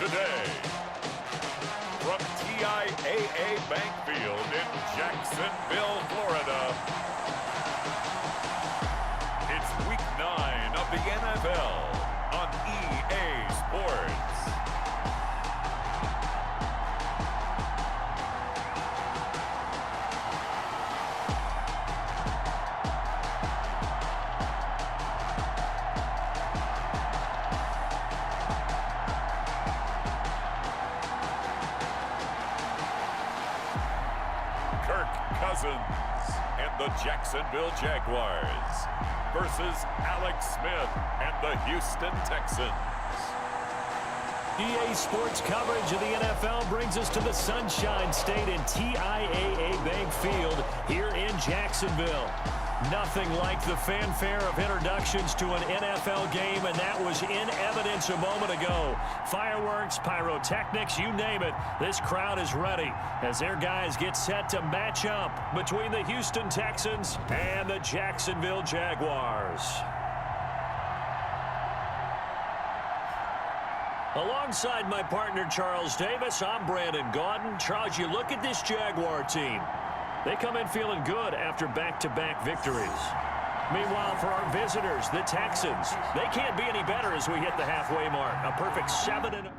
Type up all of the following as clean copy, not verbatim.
today. From TIAA Bank Field in Jacksonville, Florida, it's Week 9 of the NFL on EA Sports. And the Jacksonville Jaguars versus Alex Smith and the Houston Texans. EA Sports coverage of the NFL brings us to the Sunshine State in TIAA Bank Field here in Jacksonville. Nothing like the fanfare of introductions to an NFL game, and that was in evidence a moment ago. Fireworks, pyrotechnics, you name it. This crowd is ready as their guys get set to match up between the Houston Texans and the Jacksonville Jaguars. Alongside my partner, Charles Davis, I'm Brandon Gaudin. Charles, you look at this Jaguar team. They come in feeling good after back-to-back victories. Meanwhile, for our visitors, the Texans, they can't be any better as we hit the halfway mark. A perfect 7-0.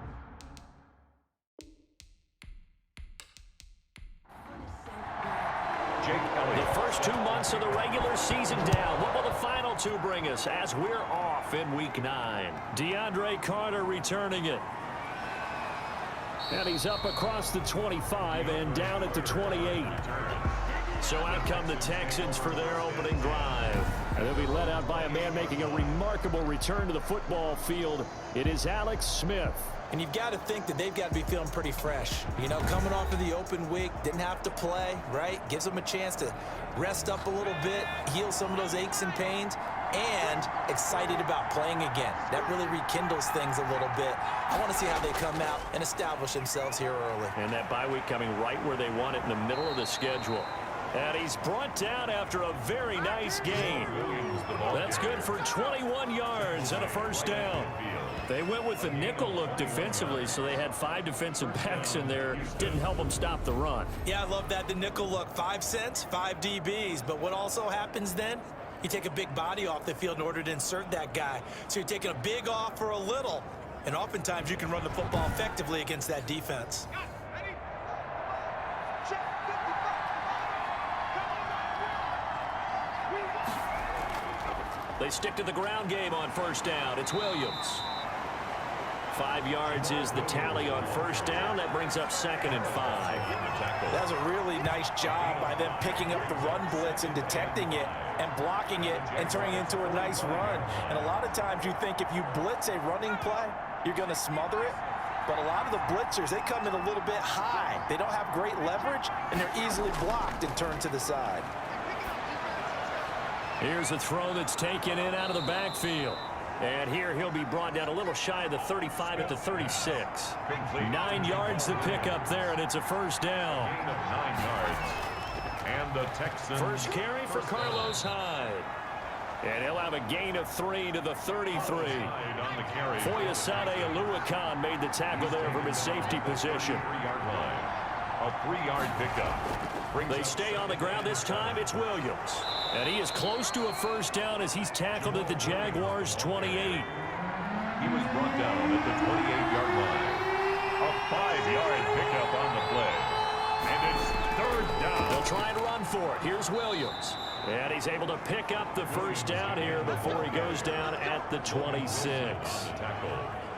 The first 2 months of the regular season down. What will the final two bring us as we're off in Week 9? DeAndre Carter returning it. And he's up across the 25 and down at the 28. So out come the Texans for their opening drive. And they'll be led out by a man making a remarkable return to the football field. It is Alex Smith. And you've got to think that they've got to be feeling pretty fresh. You know, coming off of the open week, didn't have to play, right? Gives them a chance to rest up a little bit, heal some of those aches and pains, and excited about playing again. That really rekindles things a little bit. I want to see how they come out and establish themselves here early. And that bye week coming right where they want it, in the middle of the schedule. And he's brought down after a very nice gain. That's good for 21 yards and a first down. They went with the nickel look defensively, so they had 5 defensive backs in there. Didn't help them stop the run. Yeah, I love that, the nickel look. 5 cents, 5 DBs. But what also happens then? You take a big body off the field in order to insert that guy. So you're taking a big off for a little. And oftentimes you can run the football effectively against that defense. They stick to the ground game on first down. It's Williams. 5 yards is the tally on first down. That brings up 2nd and 5. That was a really nice job by them picking up the run blitz and detecting it and blocking it and turning it into a nice run. And a lot of times you think if you blitz a running play, you're going to smother it. But a lot of the blitzers, they come in a little bit high. They don't have great leverage, and they're easily blocked and turned to the side. Here's a throw that's taken in out of the backfield. And here he'll be brought down a little shy of the 35 at the 36. 9 yards to pick up there, and it's a first down. 9 yards. And the Texans. First carry for Carlos Hyde. And he'll have a gain of 3 to the 33. Foyesade Oluwakan made the tackle there from his safety position. 3-yard line. A 3-yard pickup. They stay on the ground this time. It's Williams. And he is close to a first down as he's tackled at the Jaguars' 28. He was brought down at the 28-yard line. A 5-yard pickup on the play. And it's 3rd down. They'll try and run for it. Here's Williams. And he's able to pick up the first down here before he goes down at the 26.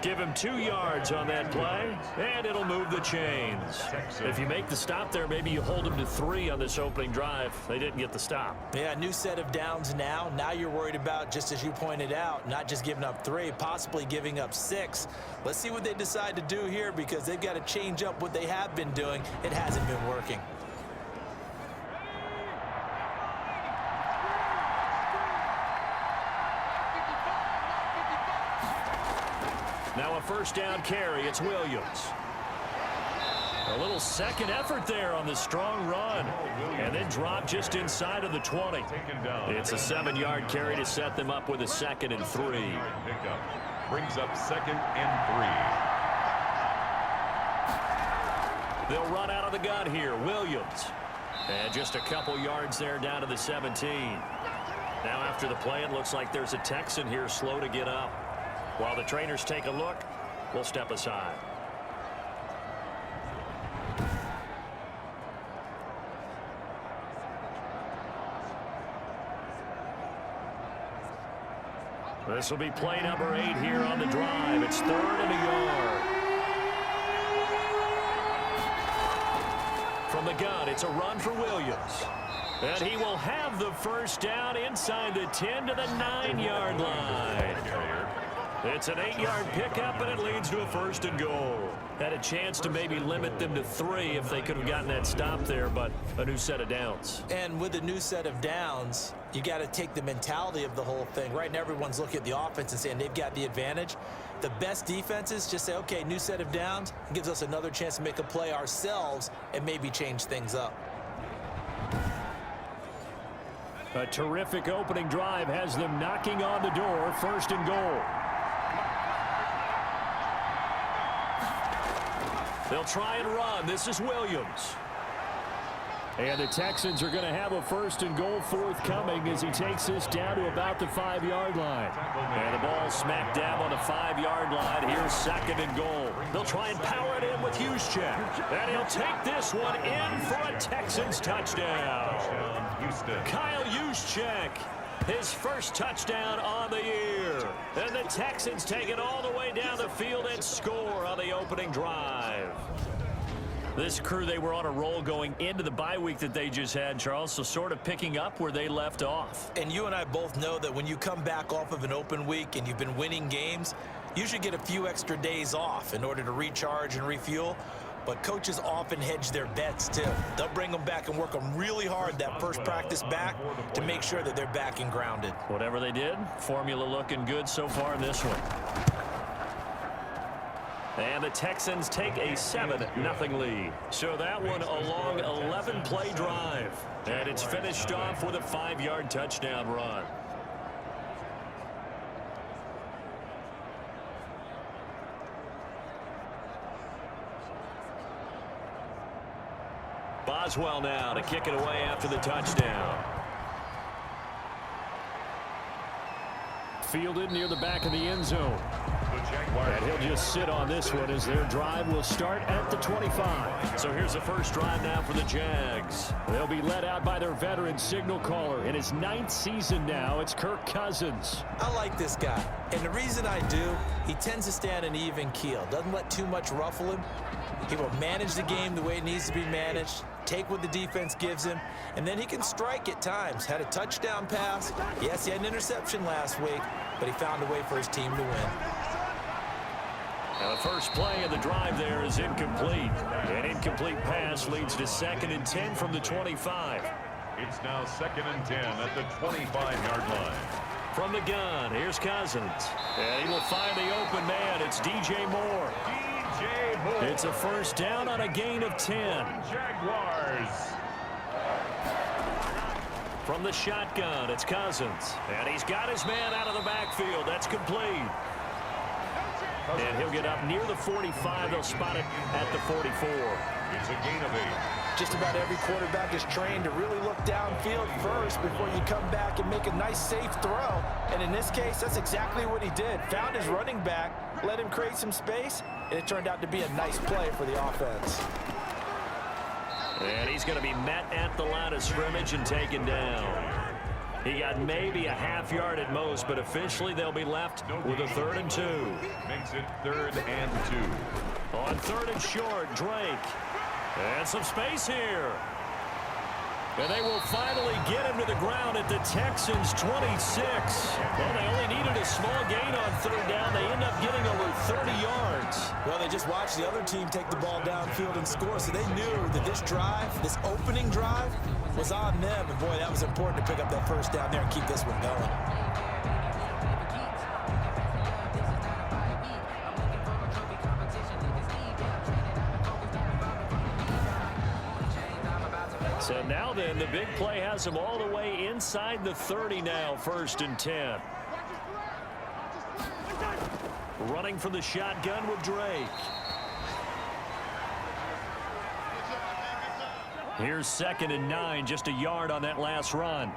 Give him 2 yards on that play, and it'll move the chains. If you make the stop there, maybe you hold him to 3 on this opening drive. They didn't get the stop. Yeah, new set of downs now. Now you're worried about, just as you pointed out, not just giving up 3, possibly giving up 6. Let's see what they decide to do here, because they've got to change up what they have been doing. It hasn't been working. Now a first down carry. It's Williams. A little second effort there on the strong run. And then drop just inside of the 20. It's a 7-yard carry to set them up with a 2nd and 3. Brings up 2nd and 3. They'll run out of the gun here. Williams. And just a couple yards there down to the 17. Now after the play, it looks like there's a Texan here slow to get up. While the trainers take a look, we'll step aside. This will be play number 8 here on the drive. It's 3rd and a yard. From the gun, it's a run for Williams. And he will have the first down inside the 10 to the 9-yard line. It's an 8-yard pickup, and it leads to a 1st and goal. Had a chance to maybe limit them to 3 if they could have gotten that stop there, but a new set of downs. And with a new set of downs, you got to take the mentality of the whole thing. Right now, everyone's looking at the offense and saying they've got the advantage. The best defenses just say, okay, new set of downs. It gives us another chance to make a play ourselves and maybe change things up. A terrific opening drive has them knocking on the door. 1st and goal. They'll try and run. This is Williams. And the Texans are going to have a 1st and goal forthcoming as he takes this down to about the 5-yard line. And the ball smack dab on the 5-yard line. Here's 2nd and goal. They'll try and power it in with Juszczyk. And he'll take this one in for a Texans touchdown. Kyle Juszczyk, his first touchdown on the year. And the Texans take it all the way down the field and score on the opening drive. This crew, they were on a roll going into the bye week that they just had, Charles, so sort of picking up where they left off. And you and I both know that when you come back off of an open week and you've been winning games, you should get a few extra days off in order to recharge and refuel. But coaches often hedge their bets, too. They'll bring them back and work them really hard that first practice back to make sure that they're back and grounded. Whatever they did, formula looking good so far in this one. And the Texans take a 7-0 lead. So that one a long 11-play drive. And it's finished off with a 5-yard touchdown run. Boswell now to kick it away after the touchdown. Fielded near the back of the end zone. And he'll just sit on this one as their drive will start at the 25. So here's the first drive now for the Jags. They'll be led out by their veteran signal caller. In his 9th season now, it's Kirk Cousins. I like this guy. And the reason I do, he tends to stay on an even keel. Doesn't let too much ruffle him. He will manage the game the way it needs to be managed, take what the defense gives him, and then he can strike at times. Had a touchdown pass. Yes, he had an interception last week, but he found a way for his team to win. Now the first play of the drive there is incomplete. An incomplete pass leads to 2nd and 10 from the 25. It's now 2nd and 10 at the 25-yard line. From the gun, here's Cousins. And he will find the open man. It's DJ Moore. DJ Moore. It's a first down on a gain of 10. Jaguars. From the shotgun, it's Cousins. And he's got his man out of the backfield. That's complete. And he'll get up near the 45. They'll spot it at the 44. It's a gain of 8. Just about every quarterback is trained to really look downfield first before you come back and make a nice, safe throw. And in this case, that's exactly what he did. Found his running back, let him create some space, and it turned out to be a nice play for the offense. And he's going to be met at the line of scrimmage and taken down. He got maybe a half-yard at most, but officially they'll be left with a 3rd and 2. Makes it 3rd and 2. On 3rd and short, Drake. And some space here. And they will finally get him to the ground at the Texans' 26. Well, they only needed a small gain on 3rd down. They end up getting over 30 yards. Well, they just watched the other team take the ball downfield and score, so they knew that this drive, this opening drive, was on them. And, boy, that was important to pick up that first down there and keep this one going. So now then, the big play has him all the way inside the 30 now, 1st and 10. Running from the shotgun with Drake. Here's 2nd and 9, just a yard on that last run.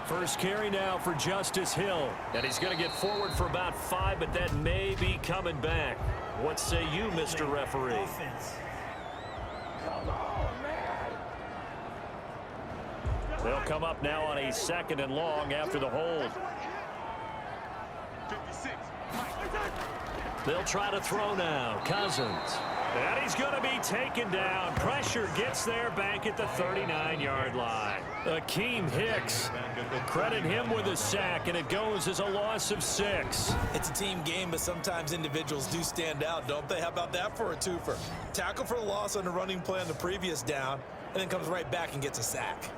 First carry now for Justice Hill. And he's going to get forward for about 5, but that may be coming back. What say you, Mr. Referee? Come on, man. They'll come up now on a 2nd and long after the hold. They'll try to throw now. Cousins. And he's going to be taken down. Pressure gets there back at the 39-yard line. Akeem Hicks. Credit him with a sack, and it goes as a loss of 6. It's a team game, but sometimes individuals do stand out, don't they? How about that for a twofer? Tackle for the loss on the running play on the previous down, and then comes right back and gets a sack.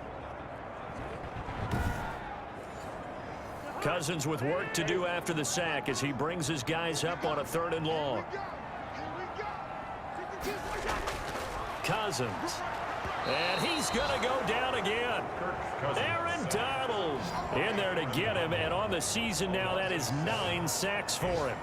Cousins with work to do after the sack as he brings his guys up on a 3rd and long. Cousins. And he's going to go down again. Aaron Donald in there to get him. And on the season now, that is 9 sacks for him.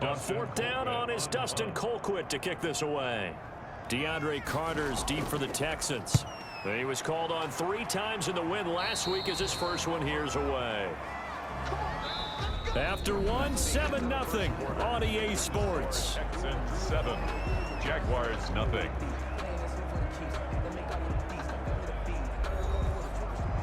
On 4th down on is Dustin Colquitt to kick this away. DeAndre Carter's deep for the Texans. He was called on 3 times in the win last week as his first one here's away. After one, 7-0 on EA Sports. Texans 7, Jaguars nothing.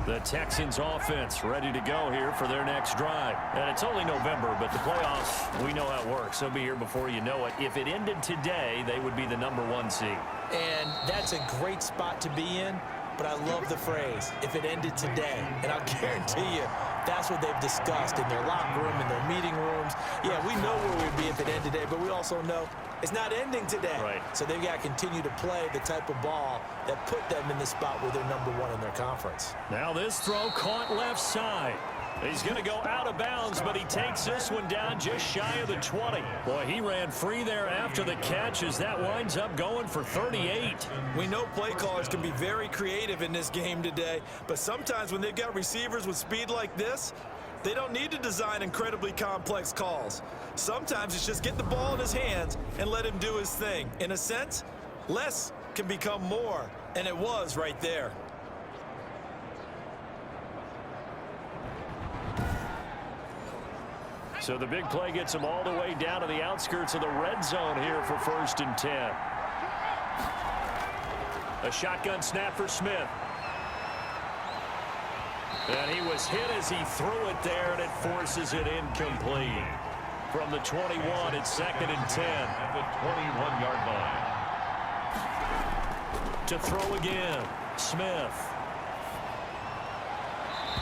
The Texans offense ready to go here for their next drive. And it's only November, but the playoffs, we know how it works. They'll be here before you know it. If it ended today, they would be the #1 seed. And that's a great spot to be in, but I love the phrase, if it ended today. And I'll guarantee you, that's what they've discussed in their locker room, in their meeting rooms. Yeah, we know where we'd be if it ended today, but we also know it's not ending today. Right. So they've got to continue to play the type of ball that put them in the spot where they're #1 in their conference. Now this throw caught left side. He's going to go out of bounds, but he takes this one down just shy of the 20. Boy, he ran free there after the catch as that winds up going for 38. We know play callers can be very creative in this game today, but sometimes when they've got receivers with speed like this, they don't need to design incredibly complex calls. Sometimes it's just get the ball in his hands and let him do his thing. In a sense, less can become more, and it was right there. So the big play gets him all the way down to the outskirts of the red zone here for 1st and 10. A shotgun snap for Smith. And he was hit as he threw it there, and it forces it incomplete. From the 21, it's 2nd and 10. At the 21-yard line. To throw again, Smith.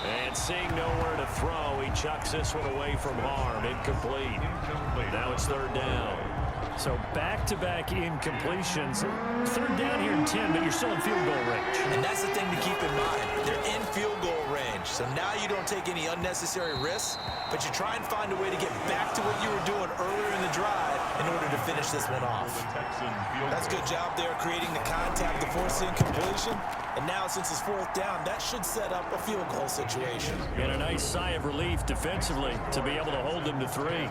And seeing nowhere to throw, he chucks this one away from harm. Incomplete. Now it's 3rd down. So back-to-back incompletions. 3rd down here in 10, but you're still in field goal range. And that's the thing to keep in mind. They're in field goal range. So now you don't take any unnecessary risks, but you try and find a way to get back to what you were doing earlier in the drive in order to finish this one off. That's a good job there creating the contact to force the incompletion. And now since it's 4th down, that should set up a field goal situation. And a nice sigh of relief defensively to be able to hold them to 3.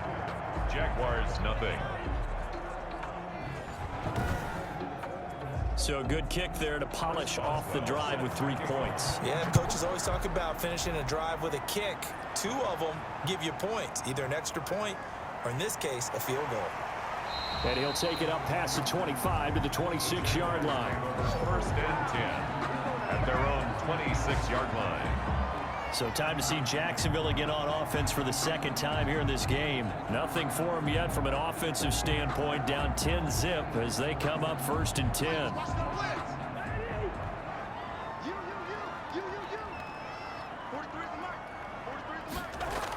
Jaguars nothing. So a good kick there to polish off the drive with 3 points. Yeah, coaches always talk about finishing a drive with a kick. 2 of them give you points, either an extra point or in this case, a field goal. And he'll take it up past the 25 to the 26-yard line. 1st and 10 at their own 26-yard line. So time to see Jacksonville again on offense for the 2nd time here in this game. Nothing for them yet from an offensive standpoint, down 10-zip as they come up 1st and 10.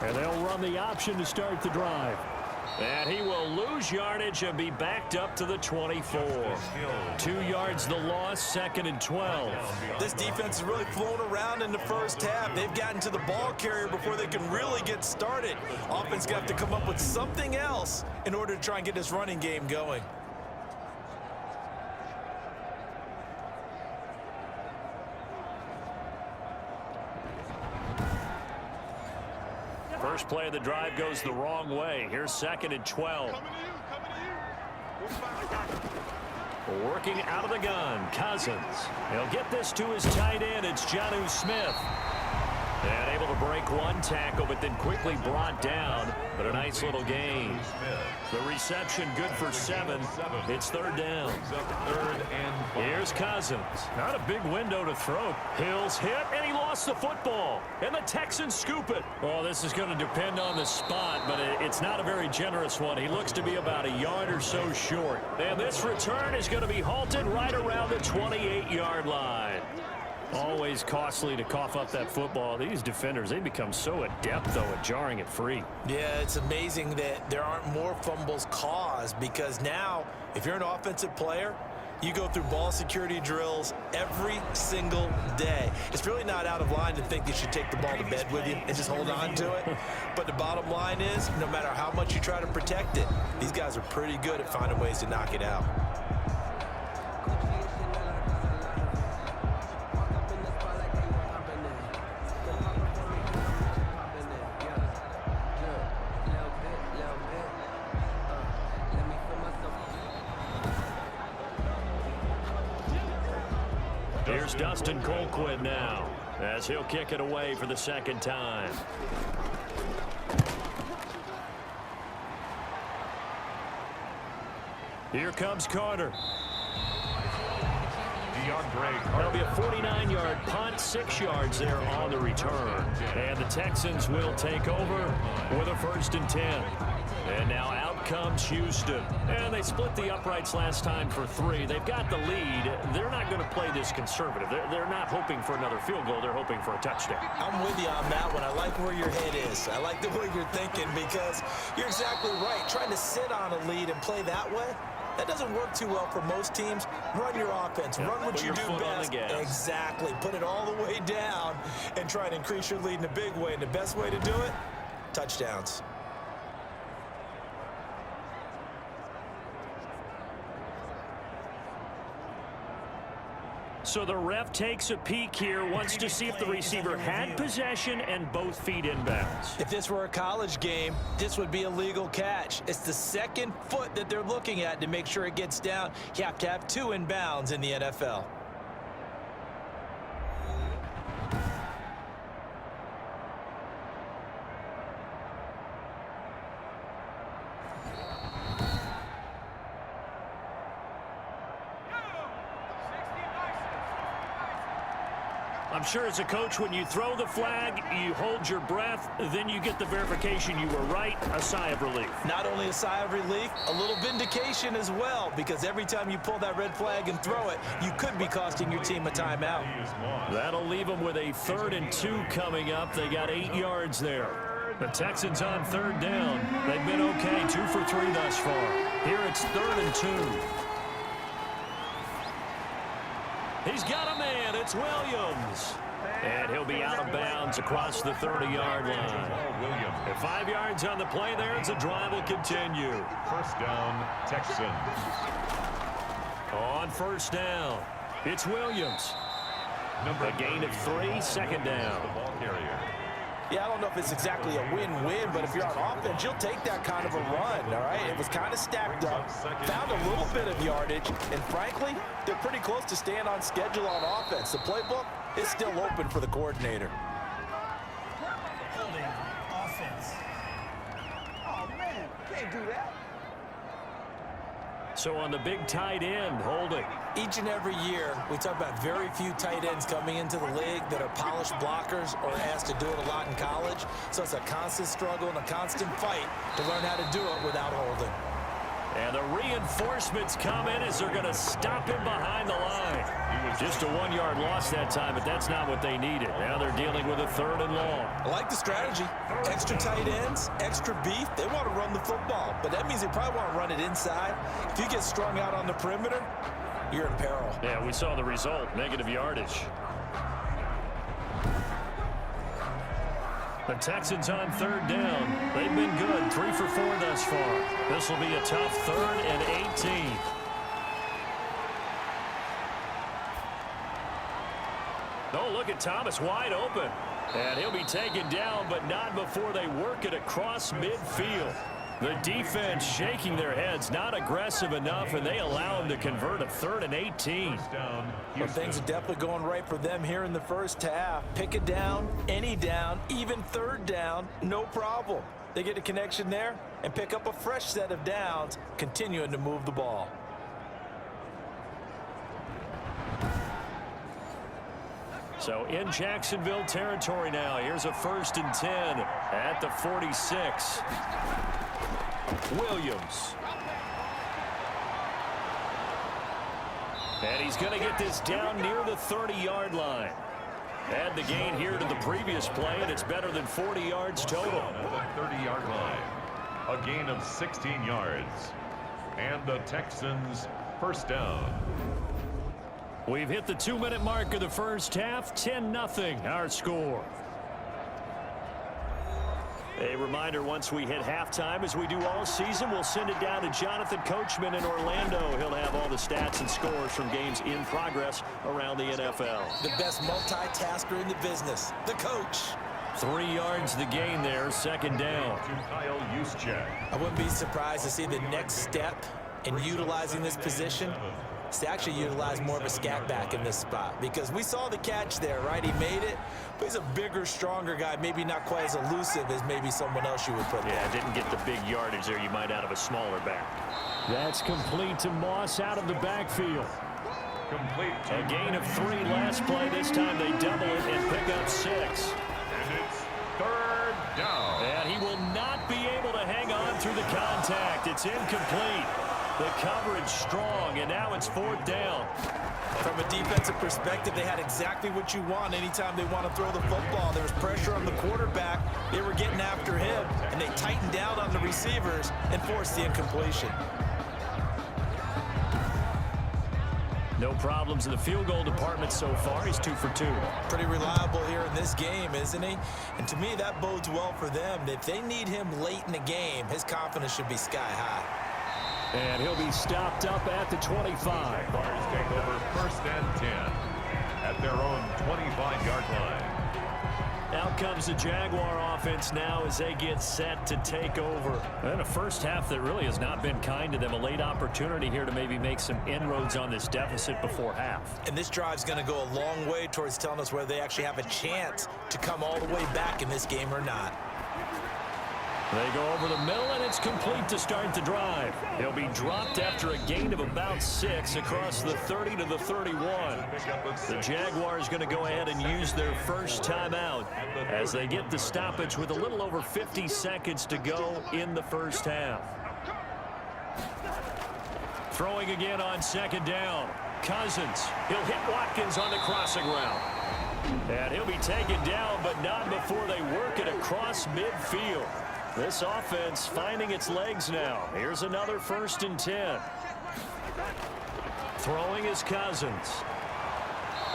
And they'll run the option to start the drive. And he will lose yardage and be backed up to the 24. 2 yards the loss, 2nd and 12. This defense is really flown around in the first half. They've gotten to the ball carrier before they can really get started. Offense got to come up with something else in order to try and get this running game going. First play of the drive goes the wrong way. Here's 2nd and 12. Working out of the gun, Cousins. He'll get this to his tight end. It's Jonnu Smith. And able to break one tackle, but then quickly brought down. But a nice little gain. The reception good for 7. It's 3rd down. Here's Cousins. Not a big window to throw. Hill's hit, and he lost the football. And the Texans scoop it. Oh, this is going to depend on the spot, but it's not a very generous one. He looks to be about a yard or so short. And this return is going to be halted right around the 28-yard line. Always costly to cough up that football. These defenders, they become so adept, though, at jarring it free. Yeah, it's amazing that there aren't more fumbles caused, because now, if you're an offensive player, you go through ball security drills every single day. It's really not out of line to think you should take the ball to bed with you and just hold on to it. But the bottom line is, no matter how much you try to protect it, these guys are pretty good at finding ways to knock it out. Here's Dustin Colquitt now, as he'll kick it away for the 2nd time. Here comes Carter. That'll be a 49-yard punt, 6 yards there on the return. And the Texans will take over with a 1st and 10. And now out comes Houston. And they split the uprights last time for 3. They've got the lead. They're not going to play this conservative. They're not hoping for another field goal. They're hoping for a touchdown. I'm with you on that one. I like where your head is. I like the way you're thinking, because you're exactly right. Trying to sit on a lead and play that way, that doesn't work too well for most teams. Run your offense. Run what you do best. Exactly. Put it all the way down and try and increase your lead in a big way. And the best way to do it, touchdowns. So the ref takes a peek here, wants to see if the receiver had possession and both feet inbounds. If this were a college game, this would be a legal catch. It's the 2nd foot that they're looking at to make sure it gets down. You have to have 2 inbounds in the NFL. I'm sure as a coach, when you throw the flag, you hold your breath, then you get the verification you were right, a sigh of relief. Not only a sigh of relief, a little vindication as well, because every time you pull that red flag and throw it, you could be costing your team a timeout. That'll leave them with a 3rd and 2 coming up. They got 8 yards there. The Texans on 3rd down. They've been okay, 2 for 3 thus far. Here it's 3rd and 2. He's got a man. It's Williams. And he'll be out of bounds across the 30-yard line. At 5 yards on the play there, as the drive will continue. 1st down, Texans. On 1st down, it's Williams. A gain of 3, 2nd down. Yeah, I don't know if it's exactly a win-win, but if you're on offense, you'll take that kind of a run, all right? It was kind of stacked up, found a little bit of yardage, and frankly, they're pretty close to staying on schedule on offense. The playbook is still open for the coordinator. Holding offense. Oh, man, can't do that. So on the big tight end, holding. Each and every year, we talk about very few tight ends coming into the league that are polished blockers or asked to do it a lot in college. So it's a constant struggle and a constant fight to learn how to do it without holding. And the reinforcements come in as they're going to stop him behind the line. Just a 1-yard loss that time, but that's not what they needed. Now they're dealing dealing with a 3rd and long. I like the strategy. Extra tight ends, extra beef. They want to run the football, but that means they probably want to run it inside. If you get strung out on the perimeter, you're in peril. Yeah, we saw the result, negative yardage. The Texans on 3rd down. They've been good, 3 for 4 thus far. This will be a tough 3rd and 18. Oh, look at Thomas wide open. And he'll be taken down, but not before they work it across midfield. The defense shaking their heads, not aggressive enough, and they allow him to convert a 3rd and 18. Well, things are definitely going right for them here in the first half. Pick a down, any down, even 3rd down, no problem. They get a connection there and pick up a fresh set of downs, continuing to move the ball. So in Jacksonville territory now. Here's a 1st and 10 at the 46. Williams. And he's going to get this down near the 30-yard line. Add the gain here to the previous play, and it's better than 40 yards total. At the 30-yard line. A gain of 16 yards. And the Texans 1st down. We've hit the 2-minute mark of the first half. 10-0 our score. A reminder, once we hit halftime, as we do all season, we'll send it down to Jonathan Coachman in Orlando. He'll have all the stats and scores from games in progress around the NFL. The best multitasker in the business, the coach. 3 yards the gain there, 2nd down. To Kyle Juszczyk. I wouldn't be surprised to see the next step in utilizing this position is to actually utilize more of a scat back in this spot, because we saw the catch there, right? He made it, but he's a bigger, stronger guy, maybe not quite as elusive as maybe someone else you would put there. Yeah, didn't get the big yardage there you might out of a smaller back. That's complete to Moss out of the backfield. Complete to A gain of 3 last play. This time they double it and pick up 6. And it's 3rd down. And he will not be able to hang on through the contact. It's incomplete. The coverage strong, and now it's 4th down. From a defensive perspective, they had exactly what you want anytime they want to throw the football. There was pressure on the quarterback. They were getting after him, and they tightened down on the receivers and forced the incompletion. No problems in the field goal department so far. He's 2 for 2. Pretty reliable here in this game, isn't he? And to me, that bodes well for them. If they need him late in the game, his confidence should be sky high. And he'll be stopped up at the 25. Jaguars take over 1st and 10 at their own 25-yard line. Out comes the Jaguar offense now as they get set to take over. And a first half that really has not been kind to them. A late opportunity here to maybe make some inroads on this deficit before half. And this drive's going to go a long way towards telling us whether they actually have a chance to come all the way back in this game or not. They go over the middle, and it's complete to start the drive. He'll be dropped after a gain of about 6 across the 30 to the 31. The Jaguars going to go ahead and use their first timeout as they get the stoppage with a little over 50 seconds to go in the first half. Throwing again on 2nd down. Cousins. He'll hit Watkins on the crossing route. And he'll be taken down, but not before they work it across midfield. This offense finding its legs now. Here's another 1st and 10. Throwing is Cousins.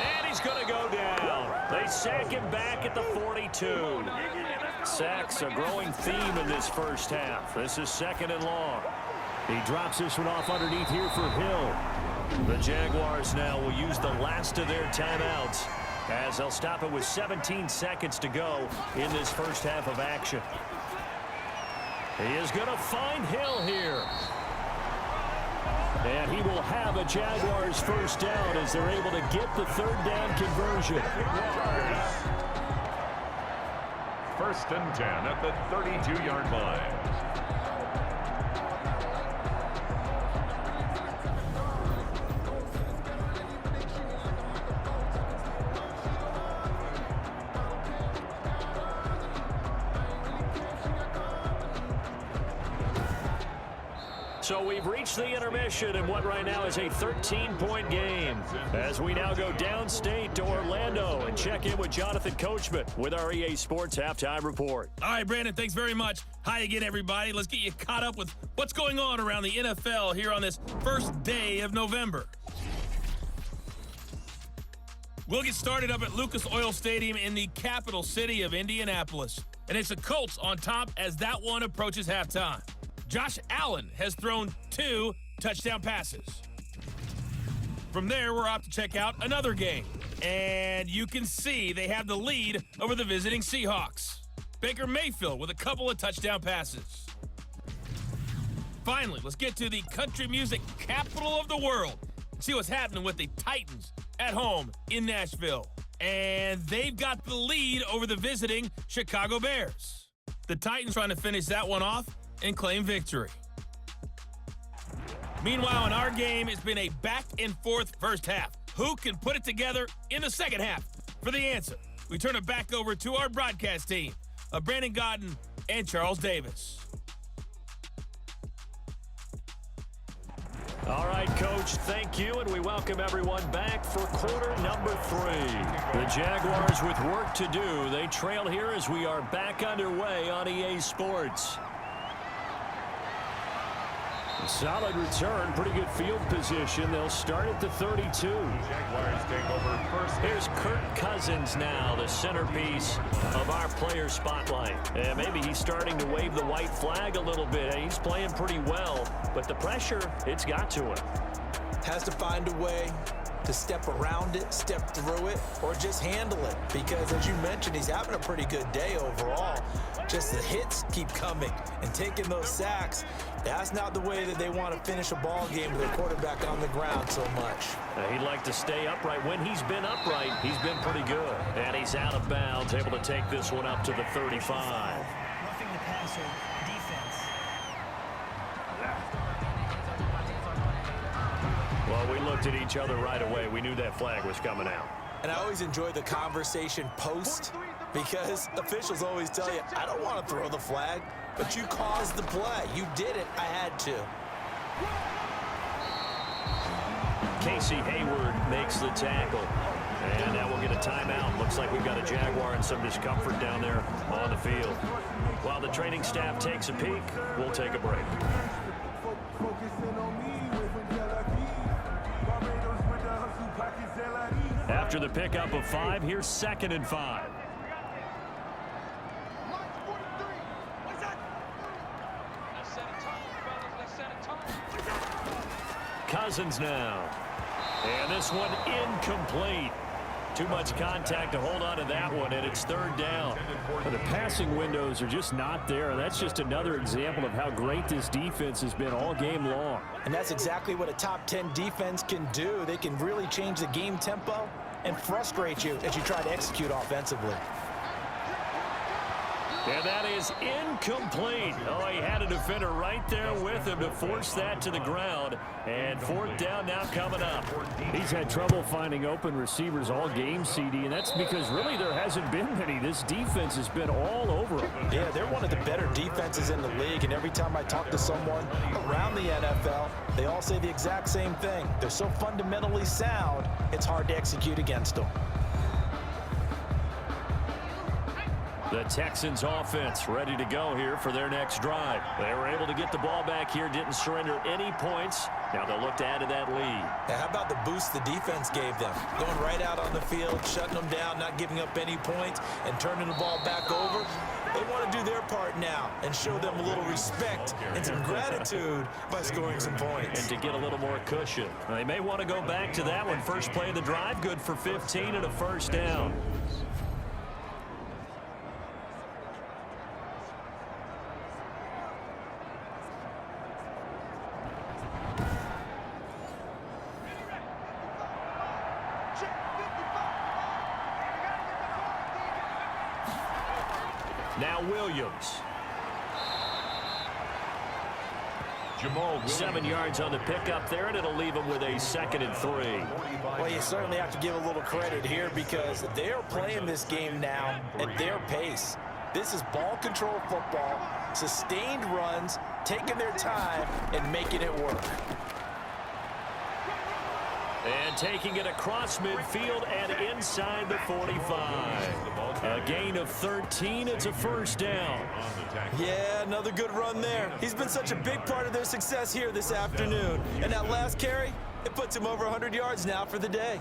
And he's going to go down. They sack him back at the 42. Sacks a growing theme in this first half. This is 2nd and long. He drops this one off underneath here for Hill. The Jaguars now will use the last of their timeouts as they'll stop it with 17 seconds to go in this first half of action. He is going to find Hill here. And he will have a Jaguars first down as they're able to get the 3rd down conversion. 1st and 10 at the 32-yard line. So we've reached the intermission in what right now is a 13-point game. As we now go downstate to Orlando and check in with Jonathan Coachman with our EA Sports Halftime Report. All right, Brandon, thanks very much. Hi again, everybody. Let's get you caught up with what's going on around the NFL here on this first day of November. We'll get started up at Lucas Oil Stadium in the capital city of Indianapolis. And it's the Colts on top as that one approaches halftime. Josh Allen has thrown 2 touchdown passes. From there, we're off to check out another game. And you can see they have the lead over the visiting Seahawks. Baker Mayfield with a couple of touchdown passes. Finally, let's get to the country music capital of the world and see what's happening with the Titans at home in Nashville. And they've got the lead over the visiting Chicago Bears. The Titans trying to finish that one off and claim victory. Meanwhile, in our game, it's been a back-and-forth first half. Who can put it together in the second half? For the answer, we turn it back over to our broadcast team of Brandon Godden and Charles Davis. All right, Coach, thank you, and we welcome everyone back for quarter number 3. The Jaguars with work to do. They trail here as we are back underway on EA Sports. Solid return, pretty good field position. They'll start at the 32. Jaguars take over first. Here's Kirk Cousins now, the centerpiece of our player spotlight. And maybe he's starting to wave the white flag a little bit. He's playing pretty well, but the pressure, it's got to him. Has to find a way to step around it, step through it, or just handle it. Because as you mentioned, he's having a pretty good day overall. Just the hits keep coming and taking those sacks. That's not the way that they want to finish a ball game with their quarterback on the ground so much. He'd like to stay upright. When he's been upright, he's been pretty good. And he's out of bounds, able to take this one up to the 35. Roughing the passer defense. Well, we looked at each other right away. We knew that flag was coming out. And I always enjoy the conversation post because officials always tell you, I don't want to throw the flag, but you caused the play. You did it. I had to. Casey Hayward makes the tackle. And now we'll get a timeout. Looks like we've got a Jaguar and some discomfort down there on the field. While the training staff takes a peek, we'll take a break. After the pickup of 5, here's 2nd and 5. Cousins now. And this one incomplete. Too much contact to hold on to that one, and it's 3rd down. But the passing windows are just not there. That's just another example of how great this defense has been all game long. And that's exactly what a top 10 defense can do. They can really change the game tempo and frustrate you as you try to execute offensively. And that is incomplete. Oh, he had a defender right there with him to force that to the ground. And 4th down now coming up. He's had trouble finding open receivers all game, CD, and that's because really there hasn't been many. This defense has been all over him. Yeah, they're one of the better defenses in the league, and every time I talk to someone around the NFL, they all say the exact same thing. They're so fundamentally sound, it's hard to execute against them. The Texans offense ready to go here for their next drive. They were able to get the ball back here, didn't surrender any points. Now they'll look to add to that lead. Now, how about the boost the defense gave them? Going right out on the field, shutting them down, not giving up any points, and turning the ball back over. They want to do their part now and show them a little respect and some gratitude by scoring some points. And to get a little more cushion. They may want to go back to that one. First play of the drive, good for 15 and a 1st down. Now Williams. Jamaal Williams. 7 yards on the pickup there, and it'll leave him with a 2nd and 3. Well, you certainly have to give a little credit here because they're playing this game now at their pace. This is ball control football, sustained runs, taking their time and making it work. And taking it across midfield and inside the 45. A gain of 13. It's a first down. Yeah, another good run there. He's been such a big part of their success here this afternoon. And that last carry, it puts him over 100 yards now for the day.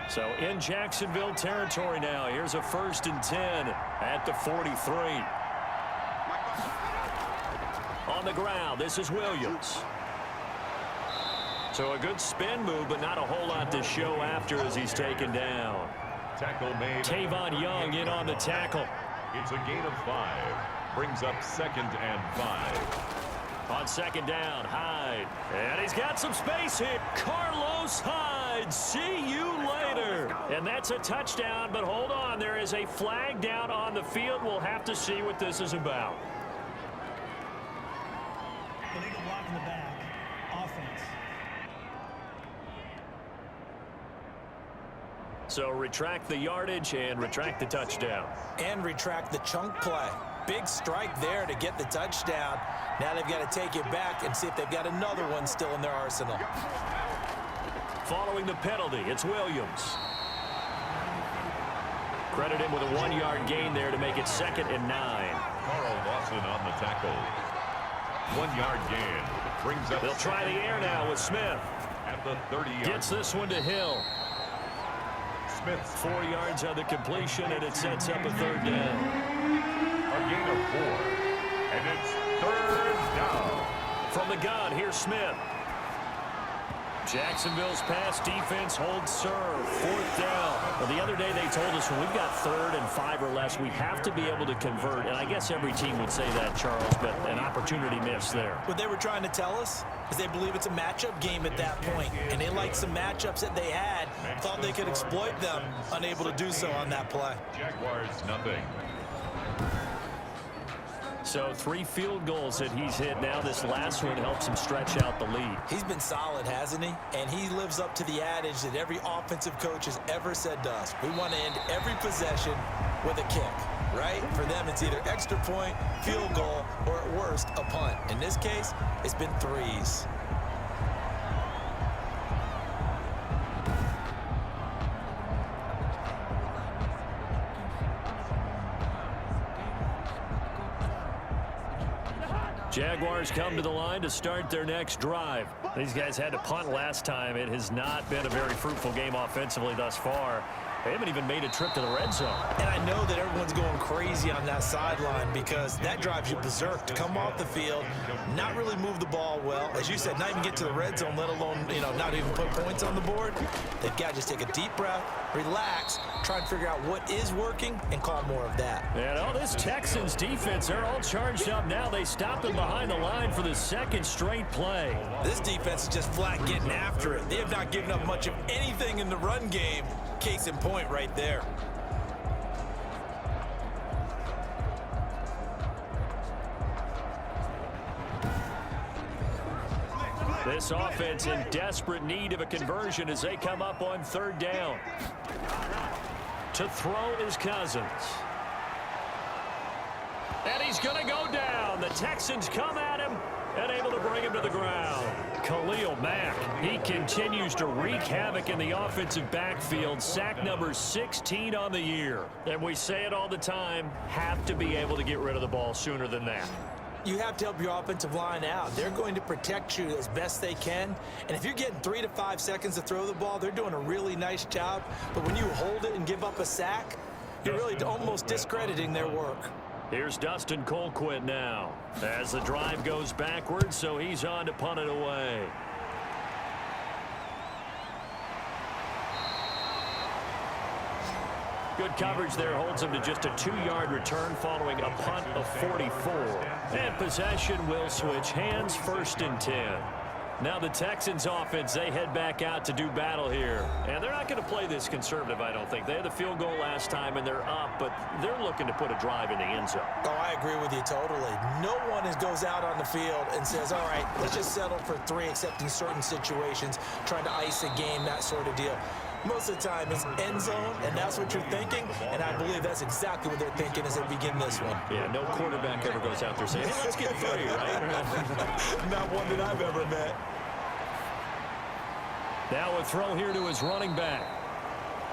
So in Jacksonville territory now. Here's a 1st and 10 at the 43. On the ground, this is Williams. So a good spin move, but not a whole lot to show after as he's taken down. Tackle made. Tavon Young in on the tackle. It's a gain of 5. Brings up 2nd and 5. On 2nd down, Hyde. And he's got some space here. Carlos Hyde, see you later. And that's a touchdown, but hold on. There is a flag down on the field. We'll have to see what this is about. Illegal block in the back. Offense. So retract the yardage and retract the touchdown. And retract the chunk play. Big strike there to get the touchdown. Now they've got to take it back and see if they've got another one still in their arsenal. Following the penalty, it's Williams. Credit him with a 1-yard gain there to make it 2nd and 9. Carl Lawson on the tackle. 1-yard gain. Brings up. They'll try the air now with Smith. At the 30-yard. Gets this one to Hill. Smith. 4 yards on the completion, and it sets up a 3rd down. A gain of 4. And it's 3rd down. From the gun, here's Smith. Jacksonville's pass defense holds serve. 4th down. Well, the other day they told us when we've got 3rd and 5 or less, we have to be able to convert. And I guess every team would say that, Charles, but an opportunity missed there. What they were trying to tell us is they believe it's a matchup game at that point. And they liked some matchups that they had, thought they could exploit them, unable to do so on that play. Jaguars, nothing. So 3 field goals that he's hit now. This last one helps him stretch out the lead. He's been solid, hasn't he? And he lives up to the adage that every offensive coach has ever said to us. We want to end every possession with a kick, right? For them, it's either extra point, field goal, or at worst, a punt. In this case, it's been 3s. Jaguars come to the line to start their next drive. These guys had to punt last time. It has not been a very fruitful game offensively thus far. They haven't even made a trip to the red zone. And I know that everyone's going crazy on that sideline because that drives you berserk to come off the field, not really move the ball well. As you said, not even get to the red zone, let alone, not even put points on the board. They've got to just take a deep breath, relax, try and figure out what is working, and call more of that. And all this Texans defense, they're all charged up now. They stop them behind the line for the 2nd straight play. This defense is just flat getting after it. They have not given up much of anything in the run game. Case in point right there. This offense in desperate need of a conversion as they come up on 3rd down. To throw is Cousins. And he's going to go down. The Texans come at him and able to bring him to the ground. Khalil Mack, he continues to wreak havoc in the offensive backfield. Sack number 16 on the year. And we say it all the time, have to be able to get rid of the ball sooner than that. You have to help your offensive line out. They're going to protect you as best they can. And if you're getting 3 to 5 seconds to throw the ball, they're doing a really nice job. But when you hold it and give up a sack, you're really almost discrediting their work. Here's Dustin Colquitt now as the drive goes backwards, so he's on to punt it away. Good coverage there holds him to just a 2-yard return following a punt of 44. And possession will switch hands, 1st and 10. Now the Texans offense, they head back out to do battle here. And they're not going to play this conservative, I don't think. They had the field goal last time, and they're up, but they're looking to put a drive in the end zone. Oh, I agree with you totally. No one goes out on the field and says, all right, let's just settle for 3, except in certain situations, trying to ice a game, that sort of deal. Most of the time, it's end zone, and that's what you're thinking, and I believe that's exactly what they're thinking as they begin this one. Yeah, no quarterback ever goes out there saying, hey, let's get 3, right? Not one that I've ever met. Now a throw here to his running back.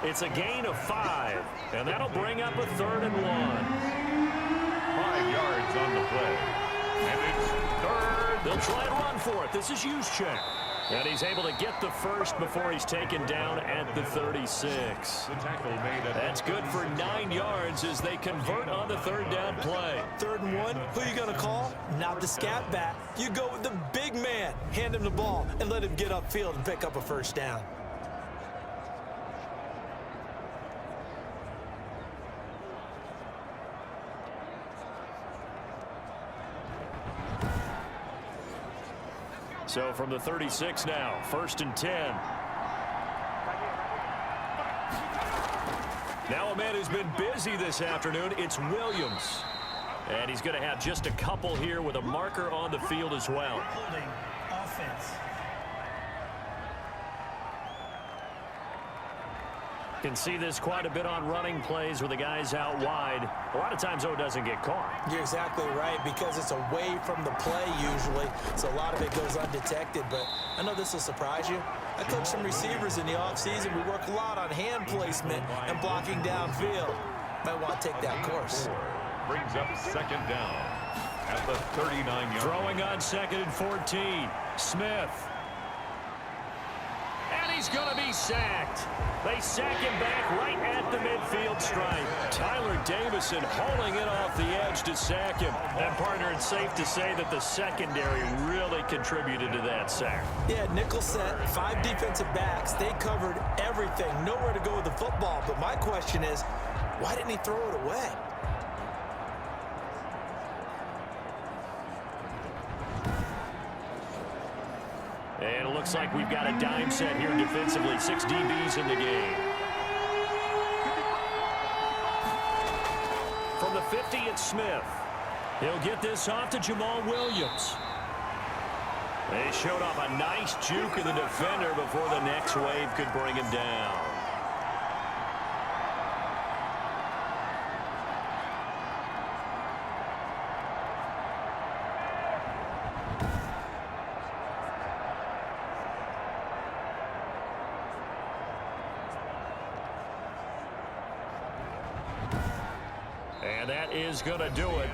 It's a gain of 5, and that'll bring up a 3rd and 1. 5 yards on the play. And it's 3rd. They'll try and run for it. This is Juszczyk. And he's able to get the first before he's taken down at the 36. The tackle made at That's good for 9 yards as they convert on the 3rd down play. 3rd and 1, who you going to call? Not the scat back. You go with the big man. Hand him the ball and let him get upfield and pick up a 1st down. So from the 36 now, 1st and 10. Now a man who's been busy this afternoon, it's Williams. And he's going to have just a couple here with a marker on the field as well. Holding offense. Can see this quite a bit on running plays with the guys out wide. A lot of times, though, it doesn't get caught. You're exactly right, because it's away from the play usually, so a lot of it goes undetected. But I know this will surprise you. I coach some receivers in the offseason. We work a lot on hand placement and blocking downfield. Might want to take that course. brings up 2nd down at the 39-yard. Throwing on 2nd and 14. Smith. And he's going to be sacked. They sack him back right at the midfield stripe. Tyler Davison hauling it off the edge to sack him. And, partner, it's safe to say that the secondary really contributed to that sack. Yeah, nickel set, 5 defensive backs. They covered everything. Nowhere to go with the football. But my question is, why didn't he throw it away? And it looks like we've got a dime set here defensively. 6 DBs in the game. From the 50, it's Smith. He'll get this off to Jamaal Williams. They showed off a nice juke of the defender before the next wave could bring him down. And that is going to do it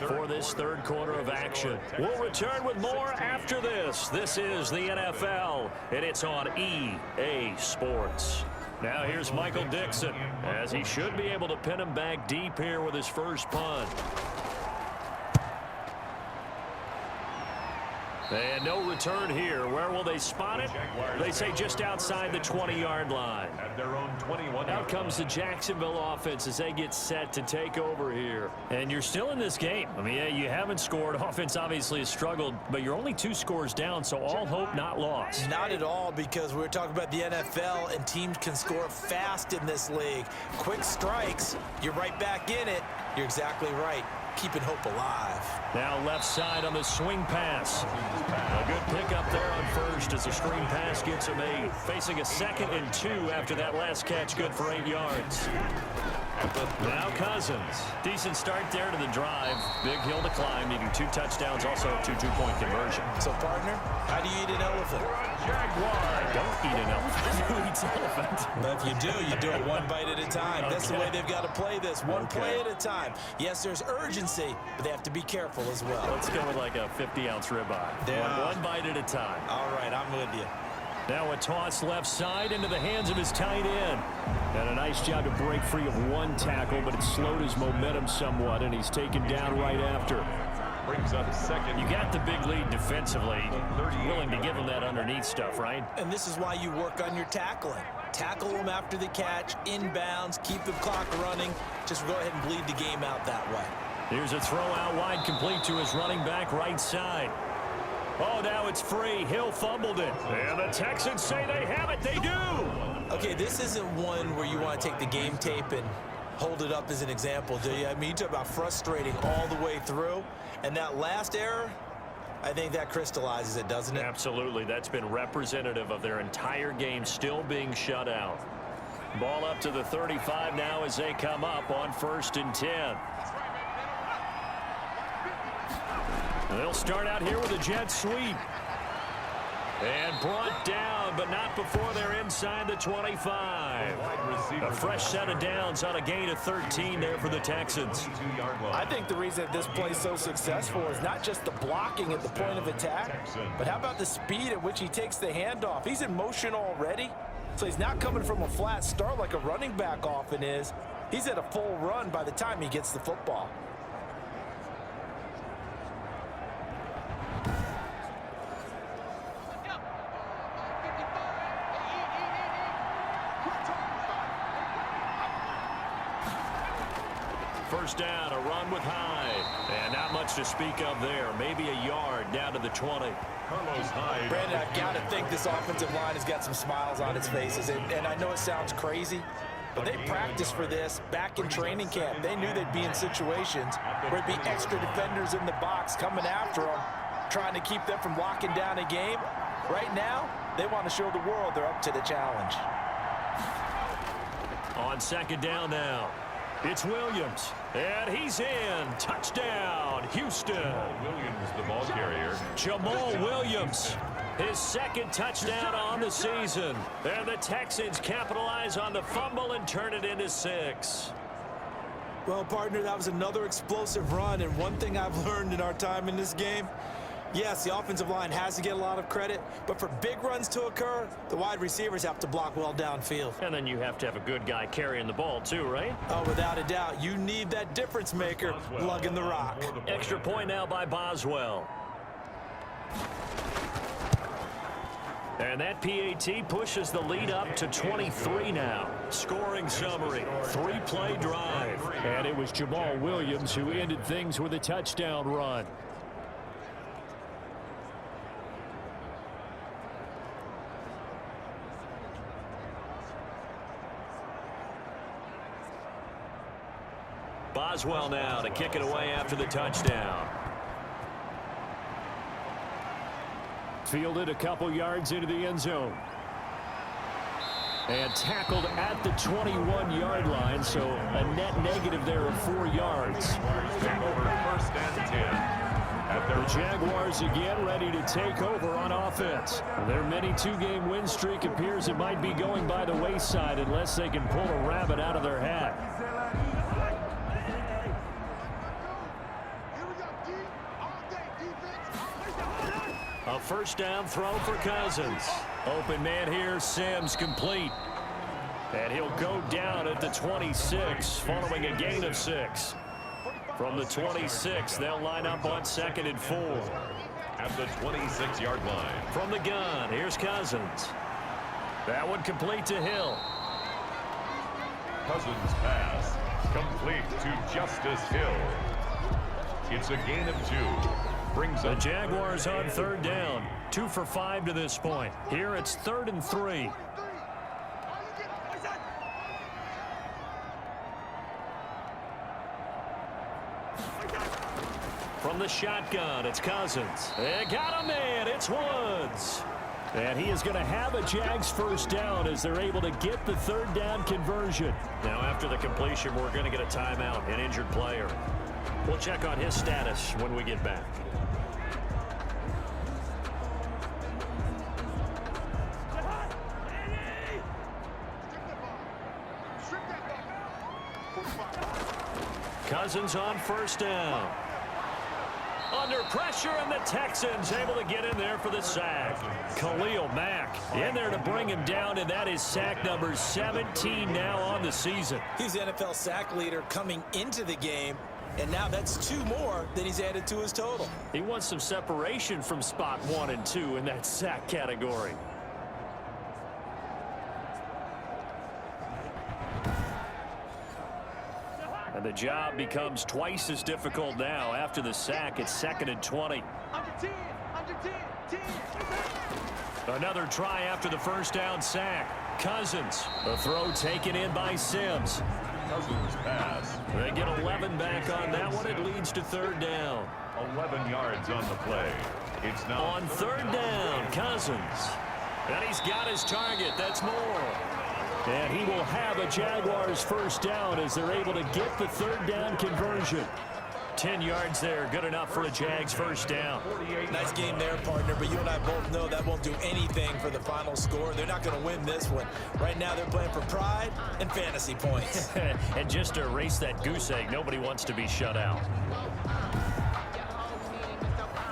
for this third quarter of action. We'll return with more after this. This is the NFL, and it's on EA Sports. Now here's Michael Dixon, as he should be able to pin him back deep here with his first punt. And no return here. Where will they spot it? They say just outside the 20-yard line. At their own 21. Out comes the Jacksonville offense as they get set to take over here. And you're still in this game. I mean, yeah, you haven't scored. Offense obviously has struggled, but you're only 2 scores down, so all hope not lost. Not at all, because we're talking about the NFL, and teams can score fast in this league. Quick strikes, you're right back in it. You're exactly right. Keeping hope alive. Now left side on the swing pass. A good pickup there on first as the screen pass gets him 8. Facing a 2nd and 2 after that last catch, good for 8 yards. Now Cousins. Decent start there to the drive. Big hill to climb, needing 2 touchdowns, also a 2 two-point conversion. So, partner, how do you eat an elephant? I don't eat an elephant. Who eats elephant? But if you do it one bite at a time. That's the way they've got to play this, one play at a time. Yes, there's urgency, but they have to be careful as well. Let's go with like a 50-ounce ribeye. Yeah. One bite at a time. All right, I'm with you. Now a toss left side into the hands of his tight end. And a nice job to break free of 1 tackle, but it slowed his momentum somewhat, and he's taken down right after. Brings up 2nd. You got the big lead defensively. Willing to give him that underneath stuff, right? And this is why you work on your tackling. Tackle them after the catch, inbounds, keep the clock running. Just go ahead and bleed the game out that way. Here's a throw out wide, complete to his running back right side. Oh, now it's free. Hill fumbled it. And the Texans say they have it. They do. Okay, this isn't one where you want to take the game tape and hold it up as an example, do you? I mean, you talk about frustrating all the way through. And that last error, I think that crystallizes it, doesn't it? Absolutely. That's been representative of their entire game still being shut out. Ball up to the 35 now as they come up on 1st and 10. They'll start out here with a jet sweep. And brought down, but not before they're inside the 25. A fresh set of downs on a gain of 13 there for the Texans. I think the reason this play's so successful is not just the blocking at the point of attack, but how about the speed at which he takes the handoff? He's in motion already, so he's not coming from a flat start like a running back often is. He's at a full run by the time he gets the football. First down, a run with Hyde. And not much to speak of there. Maybe a yard down to the 20. Carlos Hyde. Brandon, I've got to think this offensive line has got some smiles on its faces. And I know it sounds crazy, but they practiced for this back in training camp. They knew they'd be in situations where there'd be extra defenders in the box coming after them, trying to keep them from locking down a game. Right now, they want to show the world they're up to the challenge. On 2nd down now, it's Williams. And he's in. Touchdown, Houston. Williams, the ball carrier. Jamaal Williams, his 2nd touchdown on the season. And the Texans capitalize on the fumble and turn it into 6. Well, partner, that was another explosive run. And one thing I've learned in our time in this game, yes, the offensive line has to get a lot of credit, but for big runs to occur, the wide receivers have to block well downfield. And then you have to have a good guy carrying the ball too, right? Oh, without a doubt. You need that difference maker lugging the rock. Extra point now by Boswell. And that PAT pushes the lead up to 23 now. Scoring summary, 3-play drive. And it was Jamaal Williams who ended things with a touchdown run. Boswell now to kick it away after the touchdown. Fielded a couple yards into the end zone. And tackled at the 21-yard line, so a net negative there of 4 yards. Take over 1st and 10. The Jaguars again ready to take over on offense. Their mini 2-game win streak appears it might be going by the wayside unless they can pull a rabbit out of their hat. A first down throw for Cousins. Open man here, Sims complete. And he'll go down at the 26 following a gain of 6. From the 26, they'll line up on 2nd and 4. At the 26-yard line. From the gun, here's Cousins. That one complete to Hill. Cousins pass. Complete to Justice Hill. It's a gain of 2. Brings The up Jaguars on 3rd down. 2 for 5 to this point. Here it's 3rd and 3. From the shotgun, it's Cousins. They got a man. It's Woods. And he is going to have a Jags first down as they're able to get the 3rd down conversion. Now after the completion, we're going to get a timeout, an injured player. We'll check on his status when we get back. Cousins on 1st down. Under pressure, and the Texans able to get in there for the sack. Khalil Mack in there to bring him down, and that is sack number 17 now on the season. He's the NFL sack leader coming into the game, and now that's 2 more than he's added to his total. He wants some separation from spot 1 and 2 in that sack category. And the job becomes twice as difficult now. After the sack, it's 2nd and 20. Another try after the first down sack. Cousins, a throw taken in by Sims. Cousins pass. They get 11 back on that one. It leads to third down. 11 yards on the play. It's now On third down, Cousins. And he's got his target. That's more. And he will have a Jaguars first down as they're able to get the third down conversion. 10 yards there, good enough for a Jags first down. Nice game there, partner, but you and I both know that won't do anything for the final score. They're not going to win this one. Right now they're playing for pride and fantasy points. And just to erase that goose egg, nobody wants to be shut out.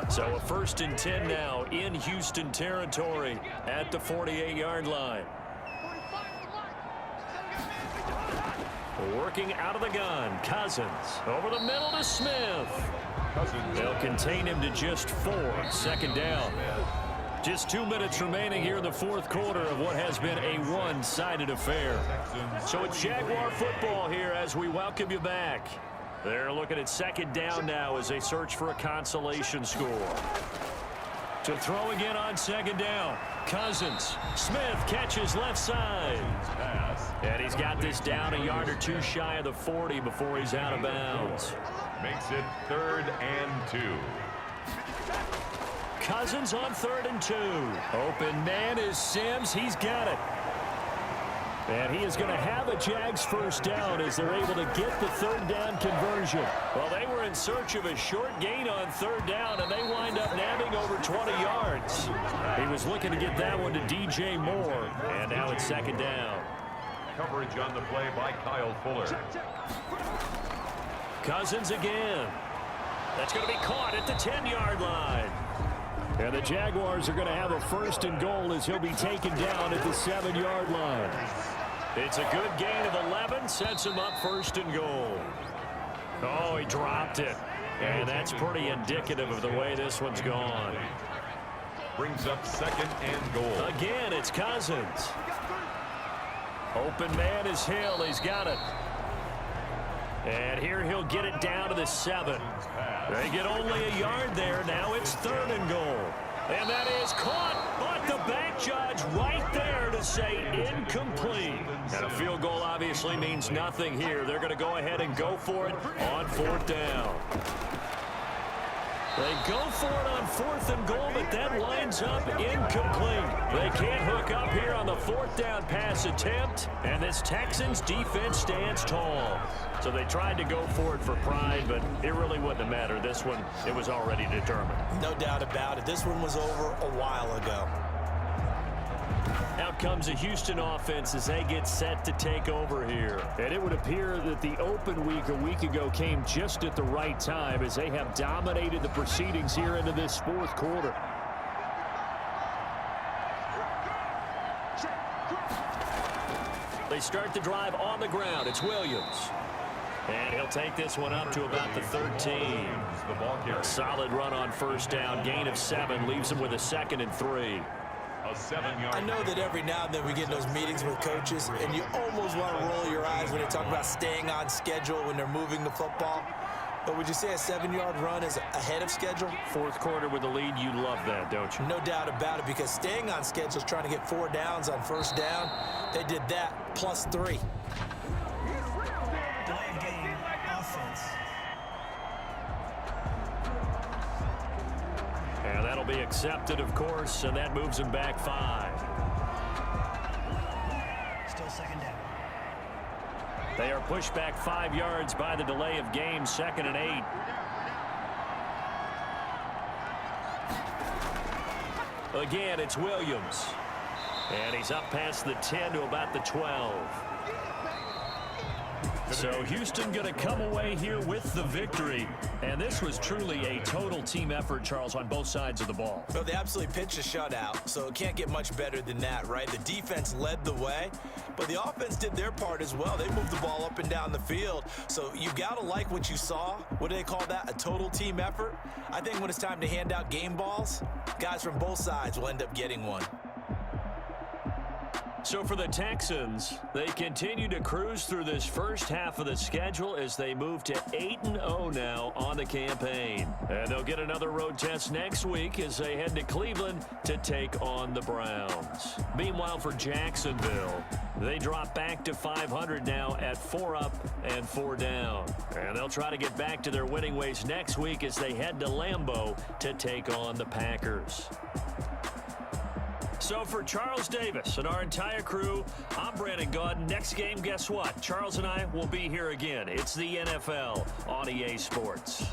So a 1st and 10 now in Houston territory at the 48-yard line. Working out of the gun, Cousins over the middle to Smith. They'll contain him to just 4. Second down. Just 2 minutes remaining here in the fourth quarter of what has been a one-sided affair. So it's Jaguar football here as we welcome you back. They're looking at second down now as they search for a consolation score. To throw again on second down. Cousins. Smith catches left side. And he's got this down a yard or two shy of the 40 before he's out of bounds. Makes it 3rd and 2. Cousins on 3rd and 2. Open man is Sims. He's got it. And he is going to have a Jags first down as they're able to get the third down conversion. Well, they were in search of a short gain on third down, and they wind up nabbing over 20 yards. He was looking to get that one to DJ Moore, and now it's second down. Coverage on the play by Kyle Fuller. Cousins again. That's going to be caught at the 10-yard line. And the Jaguars are going to have a 1st and goal as he'll be taken down at the 7-yard line. It's a good gain of 11, sets him up 1st and goal. Oh, he dropped it. And that's pretty indicative of the way this one's gone. Brings up 2nd and goal. Again, it's Cousins. Open man is Hill. He's got it. And here he'll get it down to the 7. They get only a yard there. Now it's 3rd and goal. And that is caught, but the back judge right there to say incomplete. And a field goal obviously means nothing here. They're going to go ahead and go for it on 4th down. They go for it on 4th and goal, but that lines up incomplete. They can't hook up here on the 4th down pass attempt, and this Texans defense stands tall. So they tried to go for it for pride, but it really wouldn't have mattered. This one, it was already determined. No doubt about it. This one was over a while ago. Out comes a Houston offense as they get set to take over here. And it would appear that the open week a week ago came just at the right time as they have dominated the proceedings here into this fourth quarter. They start the drive on the ground. It's Williams. And he'll take this one up to about the 13. A solid run on 1st down. Gain of 7 leaves him with a 2nd and 3. A 7-yard. I know that every now and then we get in those meetings with coaches, and you almost want to roll your eyes when they talk about staying on schedule when they're moving the football. But would you say a 7-yard run is ahead of schedule? Fourth quarter with the lead, you love that, don't you? No doubt about it, because staying on schedule is trying to get 4 downs on 1st down. They did that plus 3. Delay of game, offense. And that'll be accepted, of course, and that moves him back 5. Still 2nd down. They are pushed back 5 yards by the delay of game, 2nd and 8. Again, it's Williams. And he's up past the 10 to about the 12. So Houston going to come away here with the victory. And this was truly a total team effort, Charles, on both sides of the ball. Well, they absolutely pitched a shutout, so it can't get much better than that, right? The defense led the way, but the offense did their part as well. They moved the ball up and down the field. So you got to like what you saw. What do they call that? A total team effort? I think when it's time to hand out game balls, guys from both sides will end up getting one. So for the Texans, they continue to cruise through this first half of the schedule as they move to 8-0 now on the campaign. And they'll get another road test next week as they head to Cleveland to take on the Browns. Meanwhile, for Jacksonville, they drop back to 500 now at 4 up and 4 down. And they'll try to get back to their winning ways next week as they head to Lambeau to take on the Packers. So for Charles Davis and our entire crew, I'm Brandon Gaudin. Next game, guess what? Charles and I will be here again. It's the NFL on EA Sports.